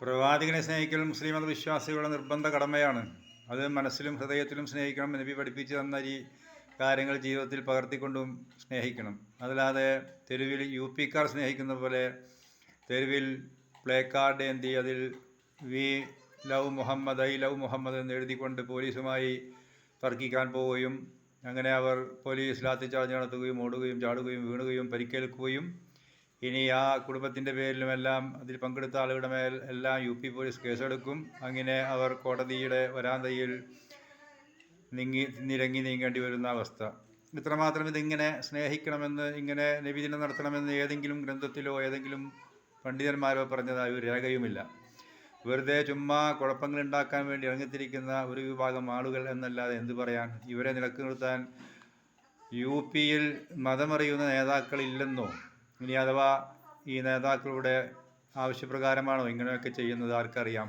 പ്രവാചകനെ സ്നേഹിക്കൽ മുസ്ലിം മതവിശ്വാസികളുടെ നിർബന്ധ കടമയാണ്. അത് മനസ്സിലും ഹൃദയത്തിലും സ്നേഹിക്കണം. നബി പഠിപ്പിച്ചു തന്ന ഈ കാര്യങ്ങൾ ജീവിതത്തിൽ പകർത്തിക്കൊണ്ടും സ്നേഹിക്കണം. അതല്ലാതെ തെരുവിൽ യുപിക്കാർ സ്നേഹിക്കുന്ന പോലെ തെരുവിൽ പ്ലേ കാർഡ് ഏന്തി അതിൽ we love Muhammad, I love Muhammad എന്ന് എഴുതിക്കൊണ്ട് പോലീസുമായി തർക്കിക്കാൻ പോവുകയും അങ്ങനെ അവർ പോലീസ് ലാത്തിച്ചാർജ് നടത്തുകയും ഓടുകയും ചാടുകയും വീണുകയും പരിക്കേൽക്കുകയും ഇനി ആ കുടുംബത്തിൻ്റെ പേരിലുമെല്ലാം അതിൽ പങ്കെടുത്ത ആളുകളുടെ മേൽ എല്ലാം യുപി പോലീസ് കേസെടുക്കും. അങ്ങനെ അവർ കോടതിയുടെ വരാന്തയിൽ നിരങ്ങി നീങ്ങേണ്ടി വരുന്ന അവസ്ഥ. ഇത്രമാത്രം ഇതിങ്ങനെ സ്നേഹിക്കണമെന്ന്, ഇങ്ങനെ നബിദിനം നടത്തണമെന്ന് ഏതെങ്കിലും ഗ്രന്ഥത്തിലോ ഏതെങ്കിലും പണ്ഡിതന്മാരോ പറഞ്ഞതായി ഒരു രേഖയുമില്ല. വെറുതെ ചുമ്മാ കുഴപ്പങ്ങൾ ഉണ്ടാക്കാൻ വേണ്ടി ഇറങ്ങിത്തിരിക്കുന്ന ഒരു വിഭാഗം ആളുകൾ എന്നല്ലാതെ എന്ത് പറയാൻ. ഇവരെ നിലക്ക് നിർത്താൻ യുപിയിൽ മതമറിയുന്ന നേതാക്കളില്ലെന്നോ, ഇനി അഥവാ ഈ നേതാക്കളുടെ ആവശ്യപ്രകാരമാണോ ഇങ്ങനെയൊക്കെ ചെയ്യുന്നത് ആർക്കറിയാം.